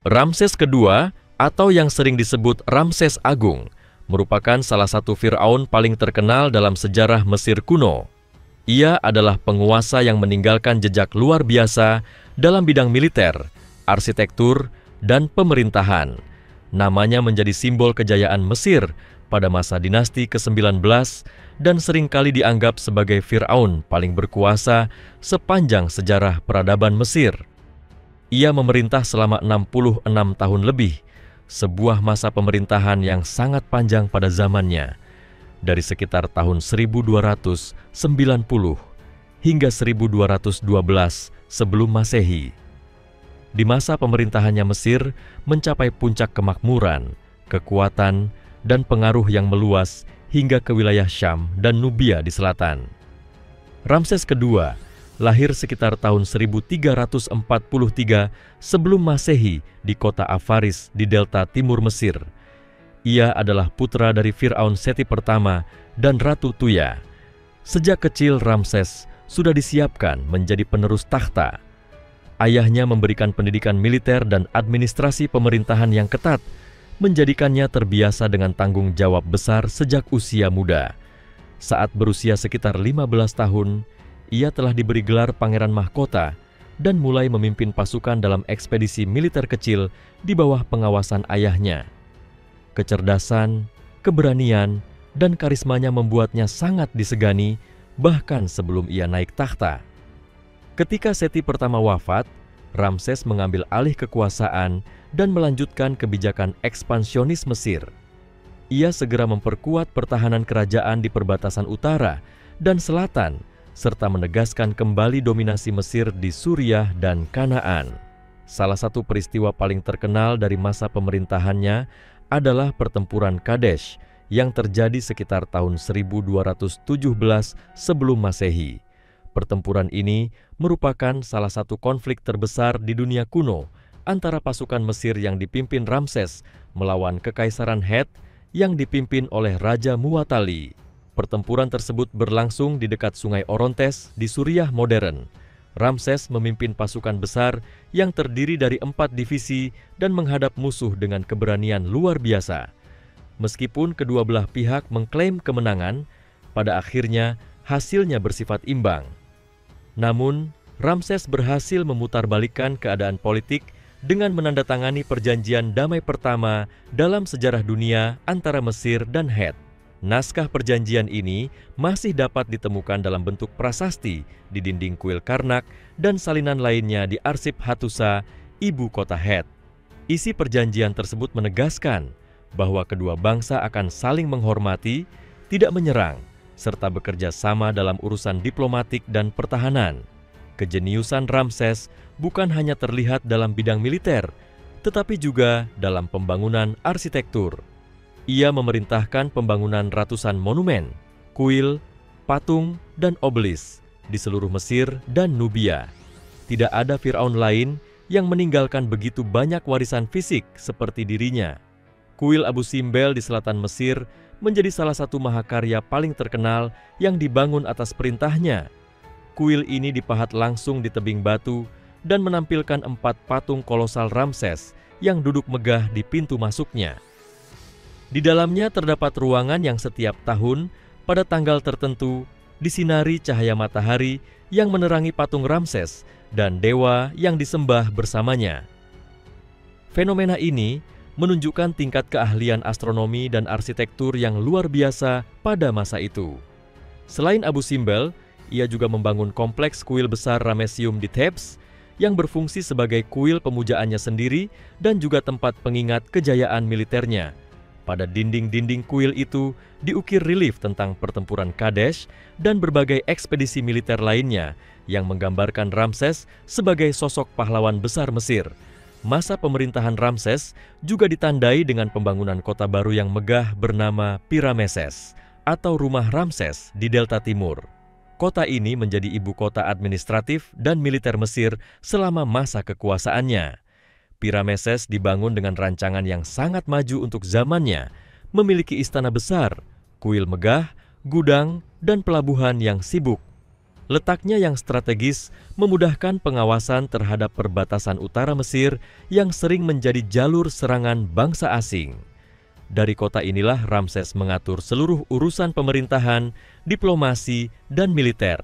Ramses kedua, atau yang sering disebut Ramses Agung, merupakan salah satu Firaun paling terkenal dalam sejarah Mesir kuno. Ia adalah penguasa yang meninggalkan jejak luar biasa dalam bidang militer, arsitektur, dan pemerintahan. Namanya menjadi simbol kejayaan Mesir pada masa dinasti ke-19 dan seringkali dianggap sebagai Firaun paling berkuasa sepanjang sejarah peradaban Mesir. Ia memerintah selama 66 tahun lebih, sebuah masa pemerintahan yang sangat panjang pada zamannya, dari sekitar tahun 1290 hingga 1212 sebelum Masehi. Di masa pemerintahannya Mesir mencapai puncak kemakmuran, kekuatan, dan pengaruh yang meluas hingga ke wilayah Syam dan Nubia di selatan. Ramses kedua lahir sekitar tahun 1343 sebelum Masehi di kota Afaris di delta timur Mesir. Ia adalah putra dari Firaun Seti pertama dan Ratu Tuya. Sejak kecil Ramses sudah disiapkan menjadi penerus takhta. Ayahnya memberikan pendidikan militer dan administrasi pemerintahan yang ketat, menjadikannya terbiasa dengan tanggung jawab besar sejak usia muda. Saat berusia sekitar 15 tahun, ia telah diberi gelar Pangeran Mahkota dan mulai memimpin pasukan dalam ekspedisi militer kecil di bawah pengawasan ayahnya. Kecerdasan, keberanian, dan karismanya membuatnya sangat disegani bahkan sebelum ia naik takhta. Ketika Seti pertama wafat, Ramses mengambil alih kekuasaan dan melanjutkan kebijakan ekspansionis Mesir. Ia segera memperkuat pertahanan kerajaan di perbatasan utara dan selatan, serta menegaskan kembali dominasi Mesir di Suriah dan Kanaan. Salah satu peristiwa paling terkenal dari masa pemerintahannya adalah pertempuran Kadesh yang terjadi sekitar tahun 1217 sebelum Masehi. Pertempuran ini merupakan salah satu konflik terbesar di dunia kuno antara pasukan Mesir yang dipimpin Ramses melawan Kekaisaran Het yang dipimpin oleh Raja Muwatalli. Pertempuran tersebut berlangsung di dekat Sungai Orontes di Suriah modern. Ramses memimpin pasukan besar yang terdiri dari 4 divisi dan menghadap musuh dengan keberanian luar biasa. Meskipun kedua belah pihak mengklaim kemenangan, pada akhirnya hasilnya bersifat imbang. Namun, Ramses berhasil memutarbalikkan keadaan politik dengan menandatangani perjanjian damai pertama dalam sejarah dunia antara Mesir dan Het. Naskah perjanjian ini masih dapat ditemukan dalam bentuk prasasti di dinding kuil Karnak dan salinan lainnya di arsip Hattusa, ibu kota Het. Isi perjanjian tersebut menegaskan bahwa kedua bangsa akan saling menghormati, tidak menyerang, serta bekerja sama dalam urusan diplomatik dan pertahanan. Kejeniusan Ramses bukan hanya terlihat dalam bidang militer, tetapi juga dalam pembangunan arsitektur. Ia memerintahkan pembangunan ratusan monumen, kuil, patung, dan obelis di seluruh Mesir dan Nubia. Tidak ada Firaun lain yang meninggalkan begitu banyak warisan fisik seperti dirinya. Kuil Abu Simbel di selatan Mesir menjadi salah satu mahakarya paling terkenal yang dibangun atas perintahnya. Kuil ini dipahat langsung di tebing batu dan menampilkan 4 patung kolosal Ramses yang duduk megah di pintu masuknya. Di dalamnya terdapat ruangan yang setiap tahun pada tanggal tertentu disinari cahaya matahari yang menerangi patung Ramses dan dewa yang disembah bersamanya. Fenomena ini menunjukkan tingkat keahlian astronomi dan arsitektur yang luar biasa pada masa itu. Selain Abu Simbel, ia juga membangun kompleks kuil besar Ramesium di Thebes yang berfungsi sebagai kuil pemujaannya sendiri dan juga tempat pengingat kejayaan militernya. Pada dinding-dinding kuil itu diukir relief tentang pertempuran Kadesh dan berbagai ekspedisi militer lainnya yang menggambarkan Ramses sebagai sosok pahlawan besar Mesir. Masa pemerintahan Ramses juga ditandai dengan pembangunan kota baru yang megah bernama Pirameses atau Rumah Ramses di Delta Timur. Kota ini menjadi ibu kota administratif dan militer Mesir selama masa kekuasaannya. Pirameses dibangun dengan rancangan yang sangat maju untuk zamannya, memiliki istana besar, kuil megah, gudang, dan pelabuhan yang sibuk. Letaknya yang strategis memudahkan pengawasan terhadap perbatasan utara Mesir yang sering menjadi jalur serangan bangsa asing. Dari kota inilah Ramses mengatur seluruh urusan pemerintahan, diplomasi, dan militer.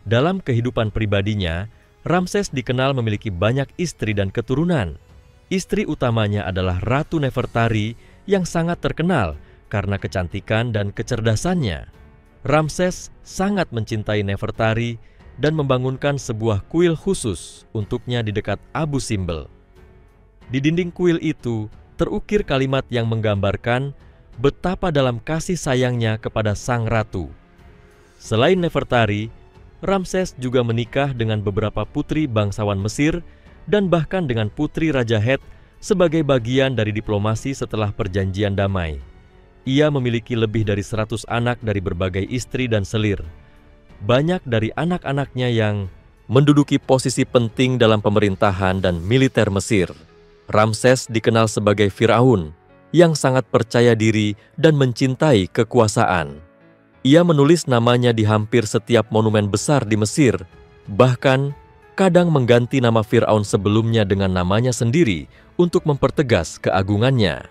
Dalam kehidupan pribadinya, Ramses dikenal memiliki banyak istri dan keturunan. Istri utamanya adalah Ratu Nefertari yang sangat terkenal karena kecantikan dan kecerdasannya. Ramses sangat mencintai Nefertari dan membangunkan sebuah kuil khusus untuknya di dekat Abu Simbel. Di dinding kuil itu terukir kalimat yang menggambarkan betapa dalam kasih sayangnya kepada sang ratu. Selain Nefertari, Ramses juga menikah dengan beberapa putri bangsawan Mesir dan bahkan dengan putri Raja Het sebagai bagian dari diplomasi setelah perjanjian damai. Ia memiliki lebih dari 100 anak dari berbagai istri dan selir. Banyak dari anak-anaknya yang menduduki posisi penting dalam pemerintahan dan militer Mesir. Ramses dikenal sebagai Firaun yang sangat percaya diri dan mencintai kekuasaan. Ia menulis namanya di hampir setiap monumen besar di Mesir, bahkan kadang mengganti nama Firaun sebelumnya dengan namanya sendiri untuk mempertegas keagungannya.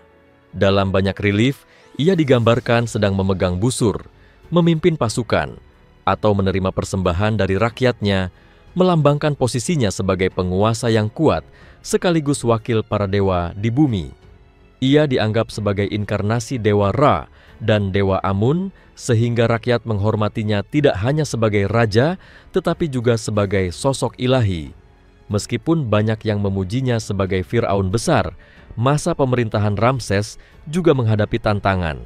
Dalam banyak relief, ia digambarkan sedang memegang busur, memimpin pasukan, atau menerima persembahan dari rakyatnya, melambangkan posisinya sebagai penguasa yang kuat sekaligus wakil para dewa di bumi. Ia dianggap sebagai inkarnasi Dewa Ra dan Dewa Amun, sehingga rakyat menghormatinya tidak hanya sebagai raja, tetapi juga sebagai sosok ilahi. Meskipun banyak yang memujinya sebagai Firaun besar, masa pemerintahan Ramses juga menghadapi tantangan.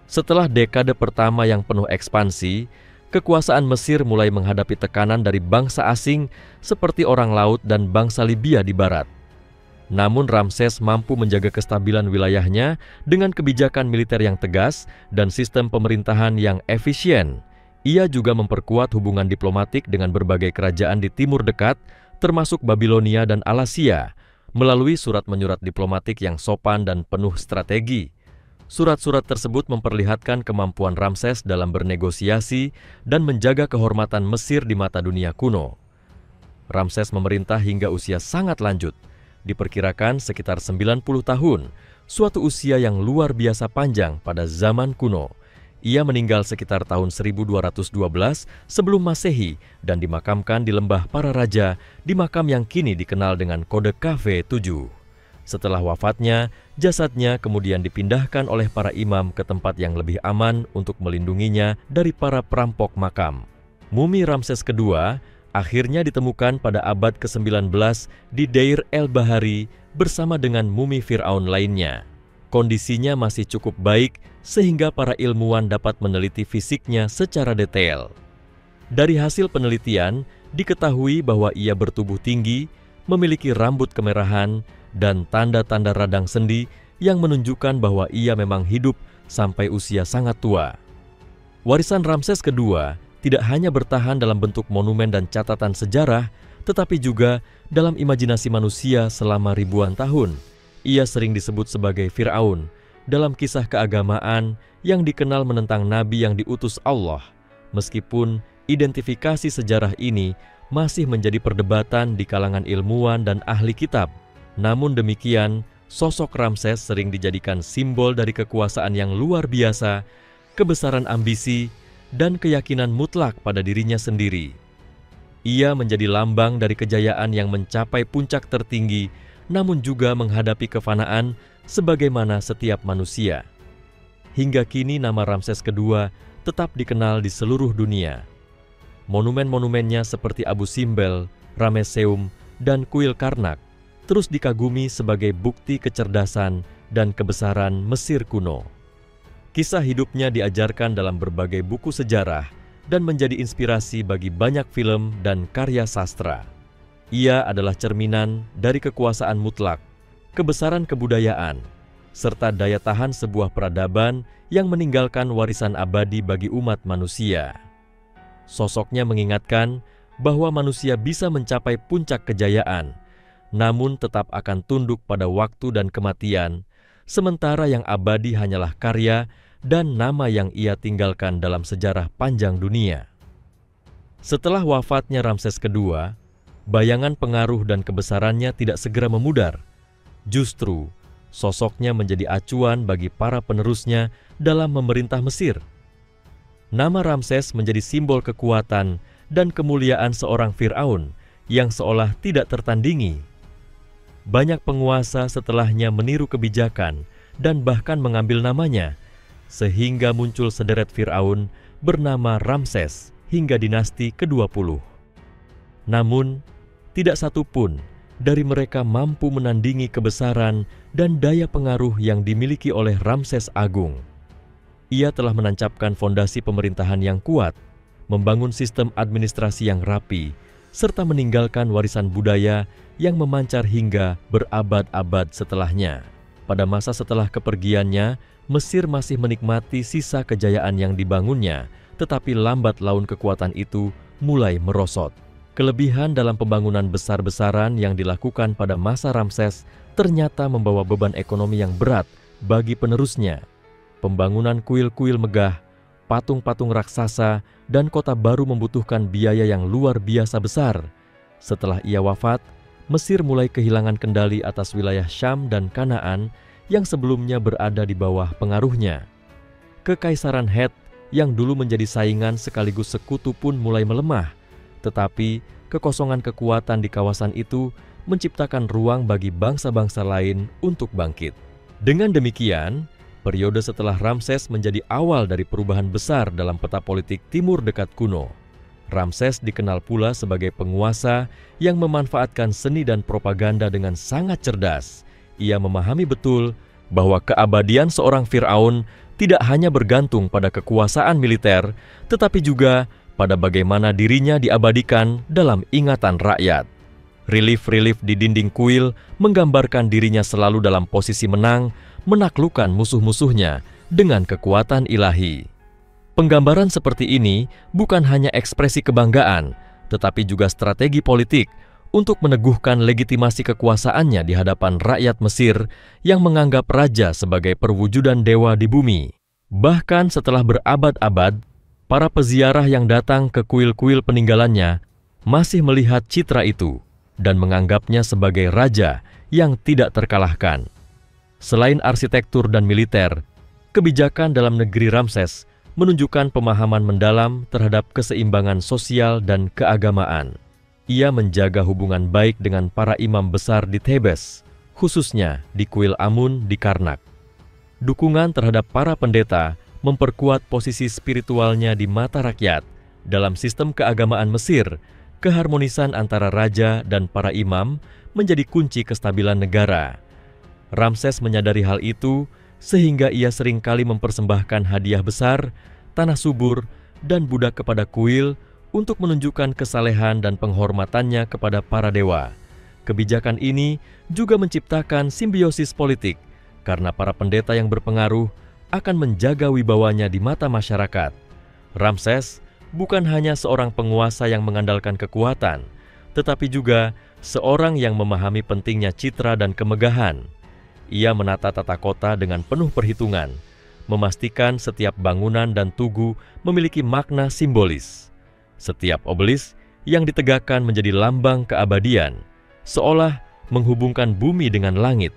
Setelah dekade pertama yang penuh ekspansi, kekuasaan Mesir mulai menghadapi tekanan dari bangsa asing seperti orang laut dan bangsa Libya di barat. Namun Ramses mampu menjaga kestabilan wilayahnya dengan kebijakan militer yang tegas dan sistem pemerintahan yang efisien. Ia juga memperkuat hubungan diplomatik dengan berbagai kerajaan di Timur Dekat, termasuk Babilonia dan Alasya, melalui surat menyurat diplomatik yang sopan dan penuh strategi. Surat-surat tersebut memperlihatkan kemampuan Ramses dalam bernegosiasi dan menjaga kehormatan Mesir di mata dunia kuno. Ramses memerintah hingga usia sangat lanjut, diperkirakan sekitar 90 tahun, suatu usia yang luar biasa panjang pada zaman kuno. Ia meninggal sekitar tahun 1212 sebelum Masehi dan dimakamkan di Lembah Para Raja di makam yang kini dikenal dengan kode KV7. Setelah wafatnya, jasadnya kemudian dipindahkan oleh para imam ke tempat yang lebih aman untuk melindunginya dari para perampok makam. Mumi Ramses II akhirnya ditemukan pada abad ke-19 di Deir el-Bahari bersama dengan mumi Firaun lainnya. Kondisinya masih cukup baik sehingga para ilmuwan dapat meneliti fisiknya secara detail. Dari hasil penelitian, diketahui bahwa ia bertubuh tinggi, memiliki rambut kemerahan, dan tanda-tanda radang sendi yang menunjukkan bahwa ia memang hidup sampai usia sangat tua. Warisan Ramses II tidak hanya bertahan dalam bentuk monumen dan catatan sejarah, tetapi juga dalam imajinasi manusia selama ribuan tahun. Ia sering disebut sebagai Firaun dalam kisah keagamaan yang dikenal menentang nabi yang diutus Allah, meskipun identifikasi sejarah ini masih menjadi perdebatan di kalangan ilmuwan dan ahli kitab. Namun demikian, sosok Ramses sering dijadikan simbol dari kekuasaan yang luar biasa, kebesaran ambisi, dan keyakinan mutlak pada dirinya sendiri. Ia menjadi lambang dari kejayaan yang mencapai puncak tertinggi, namun juga menghadapi kefanaan sebagaimana setiap manusia. Hingga kini nama Ramses II tetap dikenal di seluruh dunia. Monumen-monumennya seperti Abu Simbel, Ramesseum, dan Kuil Karnak terus dikagumi sebagai bukti kecerdasan dan kebesaran Mesir kuno. Kisah hidupnya diajarkan dalam berbagai buku sejarah dan menjadi inspirasi bagi banyak film dan karya sastra. Ia adalah cerminan dari kekuasaan mutlak, kebesaran kebudayaan, serta daya tahan sebuah peradaban yang meninggalkan warisan abadi bagi umat manusia. Sosoknya mengingatkan bahwa manusia bisa mencapai puncak kejayaan, namun tetap akan tunduk pada waktu dan kematian, sementara yang abadi hanyalah karya dan nama yang ia tinggalkan dalam sejarah panjang dunia. Setelah wafatnya Ramses II, bayangan pengaruh dan kebesarannya tidak segera memudar. Justru, sosoknya menjadi acuan bagi para penerusnya dalam memerintah Mesir. Nama Ramses menjadi simbol kekuatan dan kemuliaan seorang Fir'aun yang seolah tidak tertandingi. Banyak penguasa setelahnya meniru kebijakan dan bahkan mengambil namanya, sehingga muncul sederet Fir'aun bernama Ramses hingga dinasti ke-20. Namun, tidak satu pun dari mereka mampu menandingi kebesaran dan daya pengaruh yang dimiliki oleh Ramses Agung. Ia telah menancapkan fondasi pemerintahan yang kuat, membangun sistem administrasi yang rapi, serta meninggalkan warisan budaya yang memancar hingga berabad-abad setelahnya. Pada masa setelah kepergiannya, Mesir masih menikmati sisa kejayaan yang dibangunnya, tetapi lambat laun kekuatan itu mulai merosot. Kelebihan dalam pembangunan besar-besaran yang dilakukan pada masa Ramses ternyata membawa beban ekonomi yang berat bagi penerusnya. Pembangunan kuil-kuil megah, patung-patung raksasa, dan kota baru membutuhkan biaya yang luar biasa besar. Setelah ia wafat, Mesir mulai kehilangan kendali atas wilayah Syam dan Kanaan yang sebelumnya berada di bawah pengaruhnya. Kekaisaran Het yang dulu menjadi saingan sekaligus sekutu pun mulai melemah, tetapi kekosongan kekuatan di kawasan itu menciptakan ruang bagi bangsa-bangsa lain untuk bangkit. Dengan demikian, periode setelah Ramses menjadi awal dari perubahan besar dalam peta politik Timur Dekat kuno. Ramses dikenal pula sebagai penguasa yang memanfaatkan seni dan propaganda dengan sangat cerdas. Ia memahami betul bahwa keabadian seorang Fir'aun tidak hanya bergantung pada kekuasaan militer, tetapi juga pada bagaimana dirinya diabadikan dalam ingatan rakyat. Relief-relief di dinding kuil menggambarkan dirinya selalu dalam posisi menang, menaklukkan musuh-musuhnya dengan kekuatan ilahi. Penggambaran seperti ini bukan hanya ekspresi kebanggaan, tetapi juga strategi politik untuk meneguhkan legitimasi kekuasaannya di hadapan rakyat Mesir yang menganggap raja sebagai perwujudan dewa di bumi. Bahkan setelah berabad-abad, para peziarah yang datang ke kuil-kuil peninggalannya masih melihat citra itu dan menganggapnya sebagai raja yang tidak terkalahkan. Selain arsitektur dan militer, kebijakan dalam negeri Ramses menunjukkan pemahaman mendalam terhadap keseimbangan sosial dan keagamaan. Ia menjaga hubungan baik dengan para imam besar di Thebes, khususnya di kuil Amun di Karnak. Dukungan terhadap para pendeta memperkuat posisi spiritualnya di mata rakyat. Dalam sistem keagamaan Mesir, keharmonisan antara raja dan para imam menjadi kunci kestabilan negara. Ramses menyadari hal itu, sehingga ia seringkali mempersembahkan hadiah besar, tanah subur, dan budak kepada kuil untuk menunjukkan kesalehan dan penghormatannya kepada para dewa. Kebijakan ini juga menciptakan simbiosis politik, karena para pendeta yang berpengaruh akan menjaga wibawanya di mata masyarakat. Ramses bukan hanya seorang penguasa yang mengandalkan kekuatan, tetapi juga seorang yang memahami pentingnya citra dan kemegahan. Ia menata tata kota dengan penuh perhitungan, memastikan setiap bangunan dan tugu memiliki makna simbolis. Setiap obelis yang ditegakkan menjadi lambang keabadian, seolah menghubungkan bumi dengan langit.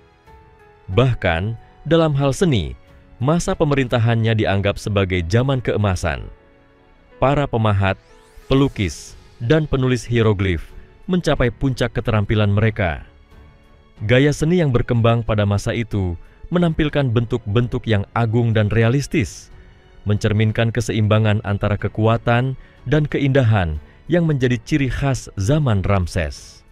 Bahkan dalam hal seni, masa pemerintahannya dianggap sebagai zaman keemasan. Para pemahat, pelukis, dan penulis hieroglif mencapai puncak keterampilan mereka. Gaya seni yang berkembang pada masa itu menampilkan bentuk-bentuk yang agung dan realistis, mencerminkan keseimbangan antara kekuatan dan keindahan yang menjadi ciri khas zaman Ramses.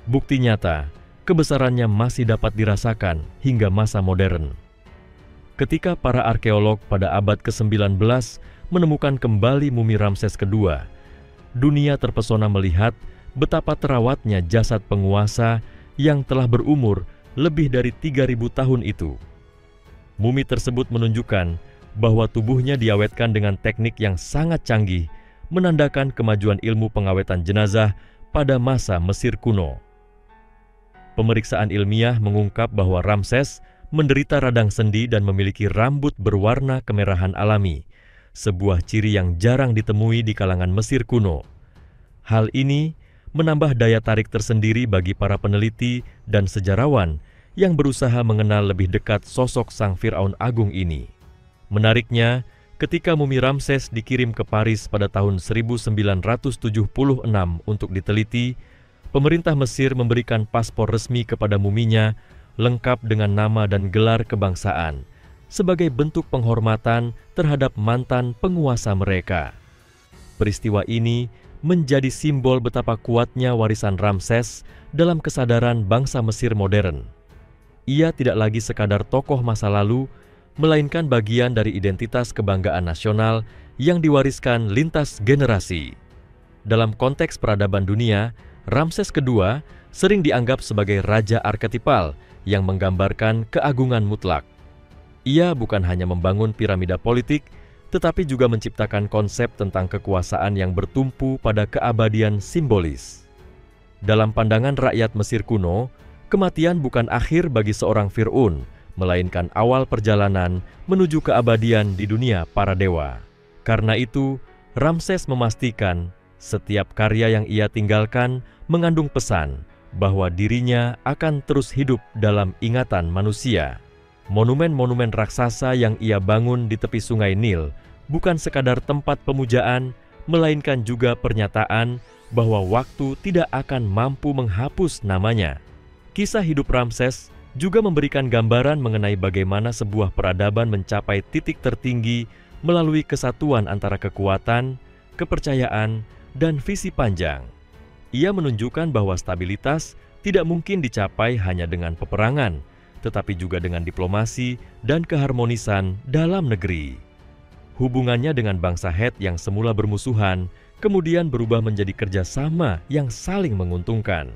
Bukti nyata, kebesarannya masih dapat dirasakan hingga masa modern. Ketika para arkeolog pada abad ke-19 menemukan kembali mumi Ramses II, dunia terpesona melihat betapa terawatnya jasad penguasa yang telah berumur lebih dari 3.000 tahun itu. Mumi tersebut menunjukkan bahwa tubuhnya diawetkan dengan teknik yang sangat canggih, menandakan kemajuan ilmu pengawetan jenazah pada masa Mesir kuno. Pemeriksaan ilmiah mengungkap bahwa Ramses menderita radang sendi dan memiliki rambut berwarna kemerahan alami, sebuah ciri yang jarang ditemui di kalangan Mesir kuno. Hal ini menambah daya tarik tersendiri bagi para peneliti dan sejarawan yang berusaha mengenal lebih dekat sosok sang Firaun Agung ini. Menariknya, ketika mumi Ramses dikirim ke Paris pada tahun 1976 untuk diteliti, pemerintah Mesir memberikan paspor resmi kepada muminya lengkap dengan nama dan gelar kebangsaan sebagai bentuk penghormatan terhadap mantan penguasa mereka. Peristiwa ini menjadi simbol betapa kuatnya warisan Ramses dalam kesadaran bangsa Mesir modern. Ia tidak lagi sekadar tokoh masa lalu, melainkan bagian dari identitas kebanggaan nasional yang diwariskan lintas generasi. Dalam konteks peradaban dunia, Ramses II sering dianggap sebagai raja arketipal yang menggambarkan keagungan mutlak. Ia bukan hanya membangun piramida politik, tetapi juga menciptakan konsep tentang kekuasaan yang bertumpu pada keabadian simbolis. Dalam pandangan rakyat Mesir kuno, kematian bukan akhir bagi seorang Fir'aun, melainkan awal perjalanan menuju keabadian di dunia para dewa. Karena itu, Ramses memastikan setiap karya yang ia tinggalkan mengandung pesan bahwa dirinya akan terus hidup dalam ingatan manusia. Monumen-monumen raksasa yang ia bangun di tepi sungai Nil bukan sekadar tempat pemujaan, melainkan juga pernyataan bahwa waktu tidak akan mampu menghapus namanya. Kisah hidup Ramses juga memberikan gambaran mengenai bagaimana sebuah peradaban mencapai titik tertinggi melalui kesatuan antara kekuatan, kepercayaan, dan visi panjang. Ia menunjukkan bahwa stabilitas tidak mungkin dicapai hanya dengan peperangan, tetapi juga dengan diplomasi dan keharmonisan dalam negeri. Hubungannya dengan bangsa Het yang semula bermusuhan, kemudian berubah menjadi kerjasama yang saling menguntungkan.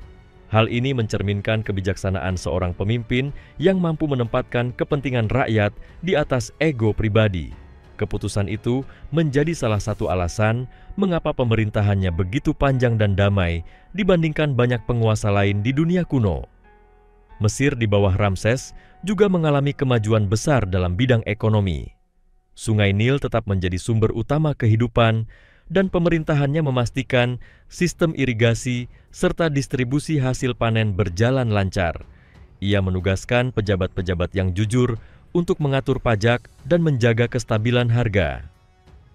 Hal ini mencerminkan kebijaksanaan seorang pemimpin yang mampu menempatkan kepentingan rakyat di atas ego pribadi. Keputusan itu menjadi salah satu alasan mengapa pemerintahannya begitu panjang dan damai dibandingkan banyak penguasa lain di dunia kuno. Mesir di bawah Ramses juga mengalami kemajuan besar dalam bidang ekonomi. Sungai Nil tetap menjadi sumber utama kehidupan dan pemerintahannya memastikan sistem irigasi serta distribusi hasil panen berjalan lancar. Ia menugaskan pejabat-pejabat yang jujur untuk mengatur pajak dan menjaga kestabilan harga.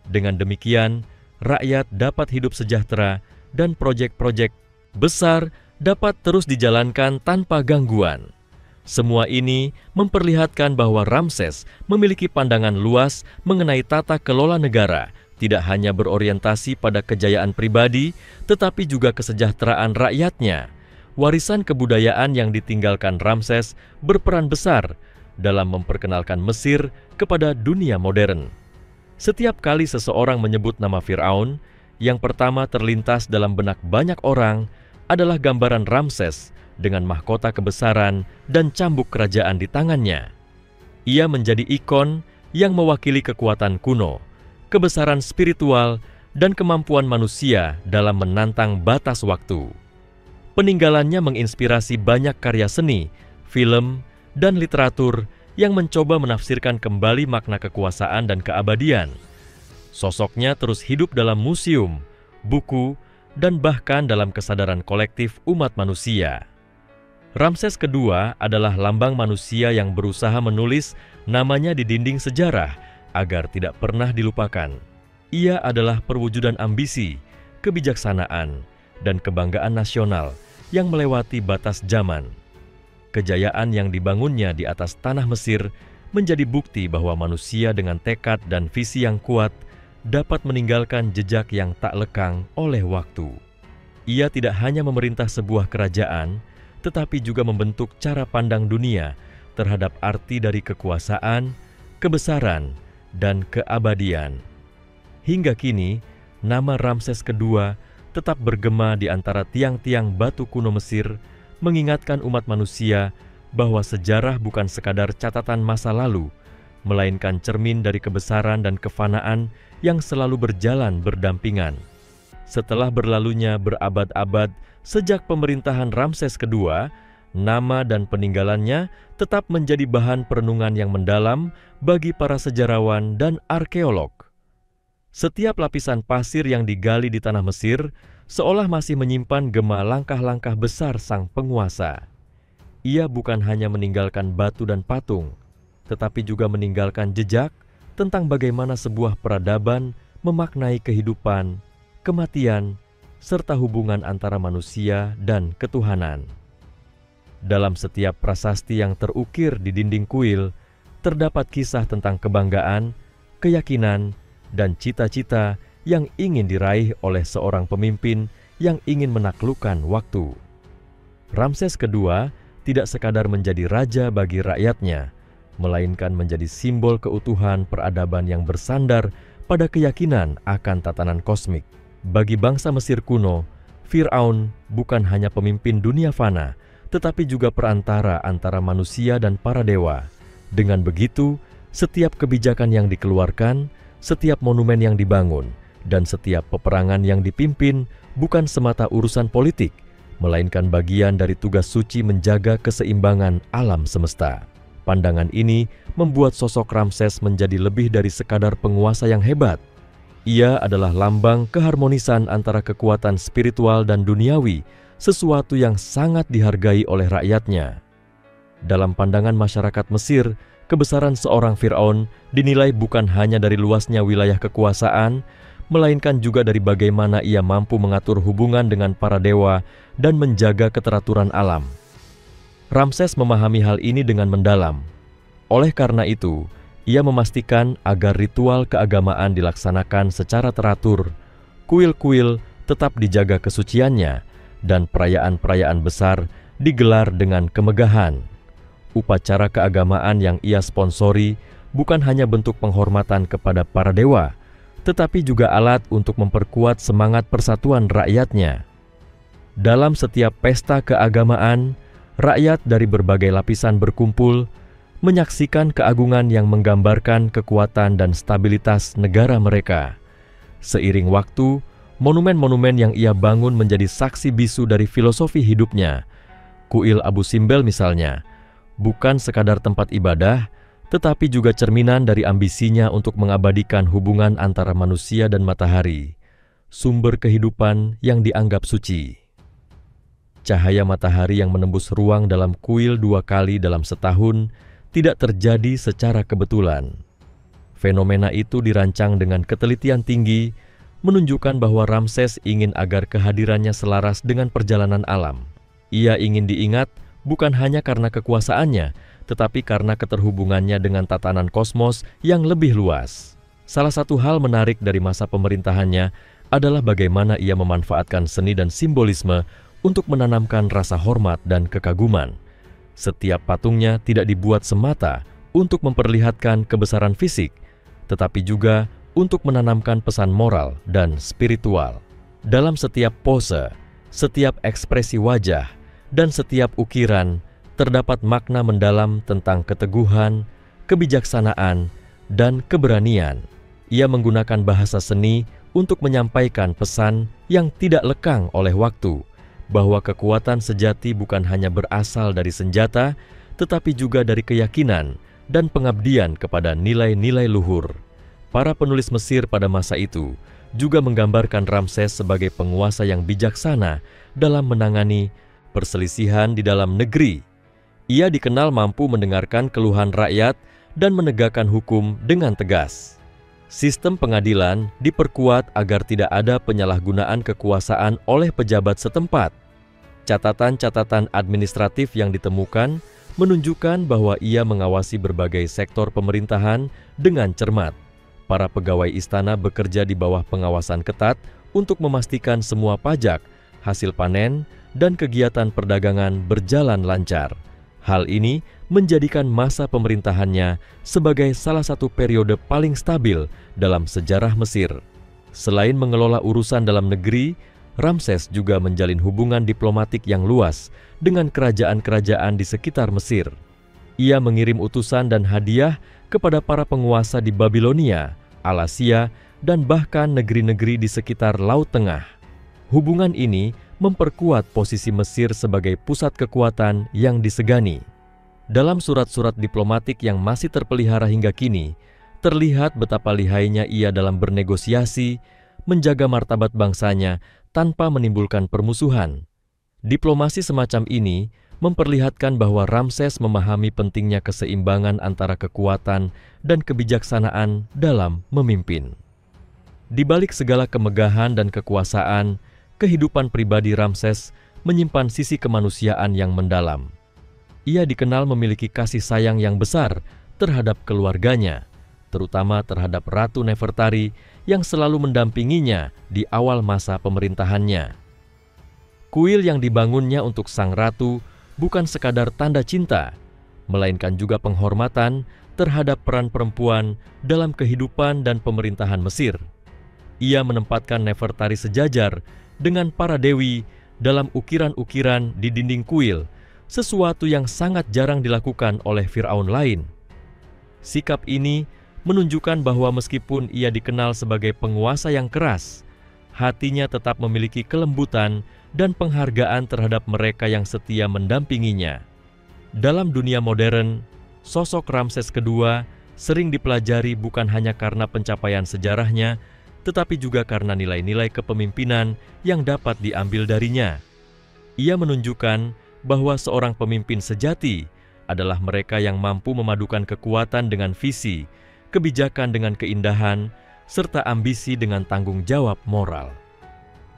Dengan demikian, rakyat dapat hidup sejahtera dan proyek-proyek besar dapat terus dijalankan tanpa gangguan. Semua ini memperlihatkan bahwa Ramses memiliki pandangan luas mengenai tata kelola negara, tidak hanya berorientasi pada kejayaan pribadi, tetapi juga kesejahteraan rakyatnya. Warisan kebudayaan yang ditinggalkan Ramses berperan besar dalam memperkenalkan Mesir kepada dunia modern. Setiap kali seseorang menyebut nama Firaun, yang pertama terlintas dalam benak banyak orang adalah gambaran Ramses dengan mahkota kebesaran dan cambuk kerajaan di tangannya. Ia menjadi ikon yang mewakili kekuatan kuno, kebesaran spiritual, dan kemampuan manusia dalam menantang batas waktu. Peninggalannya menginspirasi banyak karya seni, film, dan literatur yang mencoba menafsirkan kembali makna kekuasaan dan keabadian. Sosoknya terus hidup dalam museum, buku, dan bahkan dalam kesadaran kolektif umat manusia. Ramses II adalah lambang manusia yang berusaha menulis namanya di dinding sejarah agar tidak pernah dilupakan. Ia adalah perwujudan ambisi, kebijaksanaan, dan kebanggaan nasional yang melewati batas zaman. Kejayaan yang dibangunnya di atas tanah Mesir menjadi bukti bahwa manusia dengan tekad dan visi yang kuat dapat meninggalkan jejak yang tak lekang oleh waktu. Ia tidak hanya memerintah sebuah kerajaan, tetapi juga membentuk cara pandang dunia terhadap arti dari kekuasaan, kebesaran, dan keabadian. Hingga kini, nama Ramses II tetap bergema di antara tiang-tiang batu kuno Mesir, mengingatkan umat manusia bahwa sejarah bukan sekadar catatan masa lalu, melainkan cermin dari kebesaran dan kefanaan yang selalu berjalan berdampingan. Setelah berlalunya berabad-abad sejak pemerintahan Ramses II, nama dan peninggalannya tetap menjadi bahan perenungan yang mendalam bagi para sejarawan dan arkeolog. Setiap lapisan pasir yang digali di tanah Mesir seolah masih menyimpan gema langkah-langkah besar sang penguasa. Ia bukan hanya meninggalkan batu dan patung, tetapi juga meninggalkan jejak tentang bagaimana sebuah peradaban memaknai kehidupan, kematian, serta hubungan antara manusia dan ketuhanan. Dalam setiap prasasti yang terukir di dinding kuil, terdapat kisah tentang kebanggaan, keyakinan, dan cita-cita yang ingin diraih oleh seorang pemimpin yang ingin menaklukkan waktu. Ramses II tidak sekadar menjadi raja bagi rakyatnya, melainkan menjadi simbol keutuhan peradaban yang bersandar pada keyakinan akan tatanan kosmik. Bagi bangsa Mesir kuno, Fir'aun bukan hanya pemimpin dunia fana, tetapi juga perantara antara manusia dan para dewa. Dengan begitu, setiap kebijakan yang dikeluarkan, setiap monumen yang dibangun, dan setiap peperangan yang dipimpin bukan semata urusan politik, melainkan bagian dari tugas suci menjaga keseimbangan alam semesta. Pandangan ini membuat sosok Ramses menjadi lebih dari sekadar penguasa yang hebat. Ia adalah lambang keharmonisan antara kekuatan spiritual dan duniawi, sesuatu yang sangat dihargai oleh rakyatnya. Dalam pandangan masyarakat Mesir, kebesaran seorang Fir'aun dinilai bukan hanya dari luasnya wilayah kekuasaan, melainkan juga dari bagaimana ia mampu mengatur hubungan dengan para dewa dan menjaga keteraturan alam. Ramses memahami hal ini dengan mendalam. Oleh karena itu, ia memastikan agar ritual keagamaan dilaksanakan secara teratur, kuil-kuil tetap dijaga kesuciannya, dan perayaan-perayaan besar digelar dengan kemegahan. Upacara keagamaan yang ia sponsori bukan hanya bentuk penghormatan kepada para dewa, tetapi juga alat untuk memperkuat semangat persatuan rakyatnya. Dalam setiap pesta keagamaan, rakyat dari berbagai lapisan berkumpul, menyaksikan keagungan yang menggambarkan kekuatan dan stabilitas negara mereka. Seiring waktu, monumen-monumen yang ia bangun menjadi saksi bisu dari filosofi hidupnya. Kuil Abu Simbel misalnya, bukan sekadar tempat ibadah, tetapi juga cerminan dari ambisinya untuk mengabadikan hubungan antara manusia dan matahari, sumber kehidupan yang dianggap suci. Cahaya matahari yang menembus ruang dalam kuil 2 kali dalam setahun tidak terjadi secara kebetulan. Fenomena itu dirancang dengan ketelitian tinggi, menunjukkan bahwa Ramses ingin agar kehadirannya selaras dengan perjalanan alam. Ia ingin diingat bukan hanya karena kekuasaannya, tetapi karena keterhubungannya dengan tatanan kosmos yang lebih luas. Salah satu hal menarik dari masa pemerintahannya adalah bagaimana ia memanfaatkan seni dan simbolisme untuk menanamkan rasa hormat dan kekaguman. Setiap patungnya tidak dibuat semata untuk memperlihatkan kebesaran fisik, tetapi juga untuk menanamkan pesan moral dan spiritual. Dalam setiap pose, setiap ekspresi wajah, dan setiap ukiran, terdapat makna mendalam tentang keteguhan, kebijaksanaan, dan keberanian. Ia menggunakan bahasa seni untuk menyampaikan pesan yang tidak lekang oleh waktu, bahwa kekuatan sejati bukan hanya berasal dari senjata, tetapi juga dari keyakinan dan pengabdian kepada nilai-nilai luhur. Para penulis Mesir pada masa itu juga menggambarkan Ramses sebagai penguasa yang bijaksana dalam menangani perselisihan di dalam negeri. Ia dikenal mampu mendengarkan keluhan rakyat dan menegakkan hukum dengan tegas. Sistem pengadilan diperkuat agar tidak ada penyalahgunaan kekuasaan oleh pejabat setempat. Catatan-catatan administratif yang ditemukan menunjukkan bahwa ia mengawasi berbagai sektor pemerintahan dengan cermat. Para pegawai istana bekerja di bawah pengawasan ketat untuk memastikan semua pajak, hasil panen, dan kegiatan perdagangan berjalan lancar. Hal ini menjadikan masa pemerintahannya sebagai salah satu periode paling stabil dalam sejarah Mesir. Selain mengelola urusan dalam negeri, Ramses juga menjalin hubungan diplomatik yang luas dengan kerajaan-kerajaan di sekitar Mesir. Ia mengirim utusan dan hadiah kepada para penguasa di Babilonia, Alasya, dan bahkan negeri-negeri di sekitar Laut Tengah. Hubungan ini memperkuat posisi Mesir sebagai pusat kekuatan yang disegani. Dalam surat-surat diplomatik yang masih terpelihara hingga kini, terlihat betapa lihainya ia dalam bernegosiasi, menjaga martabat bangsanya tanpa menimbulkan permusuhan. Diplomasi semacam ini memperlihatkan bahwa Ramses memahami pentingnya keseimbangan antara kekuatan dan kebijaksanaan dalam memimpin. Di balik segala kemegahan dan kekuasaan, kehidupan pribadi Ramses menyimpan sisi kemanusiaan yang mendalam. Ia dikenal memiliki kasih sayang yang besar terhadap keluarganya, terutama terhadap Ratu Nefertari yang selalu mendampinginya di awal masa pemerintahannya. Kuil yang dibangunnya untuk sang ratu bukan sekadar tanda cinta, melainkan juga penghormatan terhadap peran perempuan dalam kehidupan dan pemerintahan Mesir. Ia menempatkan Nefertari sejajar dengan para dewi dalam ukiran-ukiran di dinding kuil, sesuatu yang sangat jarang dilakukan oleh Firaun lain. Sikap ini menunjukkan bahwa meskipun ia dikenal sebagai penguasa yang keras, hatinya tetap memiliki kelembutan dan penghargaan terhadap mereka yang setia mendampinginya. Dalam dunia modern, sosok Ramses II sering dipelajari bukan hanya karena pencapaian sejarahnya, tetapi juga karena nilai-nilai kepemimpinan yang dapat diambil darinya. Ia menunjukkan bahwa seorang pemimpin sejati adalah mereka yang mampu memadukan kekuatan dengan visi, kebijakan dengan keindahan, serta ambisi dengan tanggung jawab moral.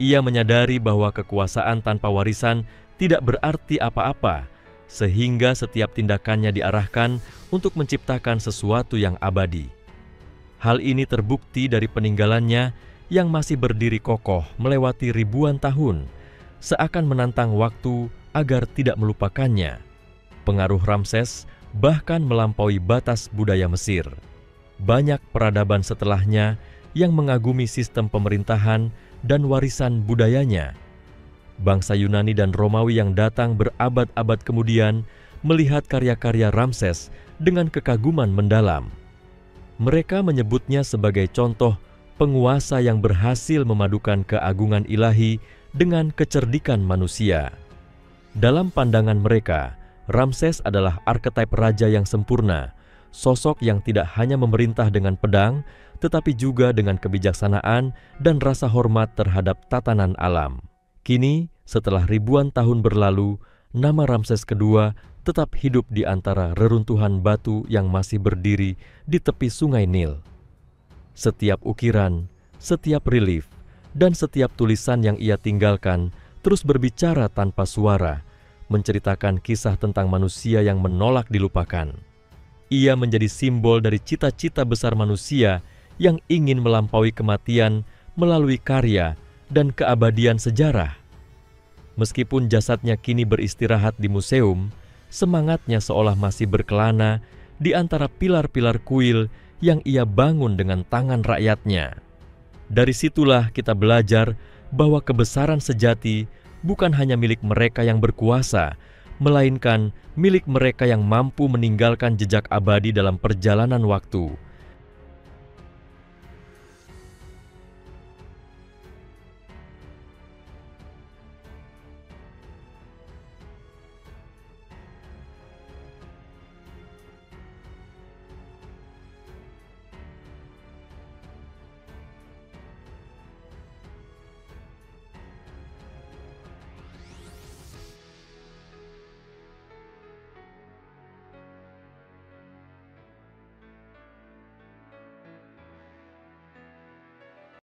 Ia menyadari bahwa kekuasaan tanpa warisan tidak berarti apa-apa, sehingga setiap tindakannya diarahkan untuk menciptakan sesuatu yang abadi. Hal ini terbukti dari peninggalannya yang masih berdiri kokoh melewati ribuan tahun, seakan menantang waktu agar tidak melupakannya. Pengaruh Ramses bahkan melampaui batas budaya Mesir. Banyak peradaban setelahnya yang mengagumi sistem pemerintahan dan warisan budayanya. Bangsa Yunani dan Romawi yang datang berabad-abad kemudian melihat karya-karya Ramses dengan kekaguman mendalam. Mereka menyebutnya sebagai contoh penguasa yang berhasil memadukan keagungan ilahi dengan kecerdikan manusia. Dalam pandangan mereka, Ramses adalah arketip raja yang sempurna, sosok yang tidak hanya memerintah dengan pedang, tetapi juga dengan kebijaksanaan dan rasa hormat terhadap tatanan alam. Kini, setelah ribuan tahun berlalu, nama Ramses II tetap hidup di antara reruntuhan batu yang masih berdiri di tepi sungai Nil. Setiap ukiran, setiap relief, dan setiap tulisan yang ia tinggalkan terus berbicara tanpa suara, menceritakan kisah tentang manusia yang menolak dilupakan. Ia menjadi simbol dari cita-cita besar manusia yang ingin melampaui kematian melalui karya dan keabadian sejarah. Meskipun jasadnya kini beristirahat di museum, semangatnya seolah masih berkelana di antara pilar-pilar kuil yang ia bangun dengan tangan rakyatnya. Dari situlah kita belajar bahwa kebesaran sejati bukan hanya milik mereka yang berkuasa, melainkan milik mereka yang mampu meninggalkan jejak abadi dalam perjalanan waktu,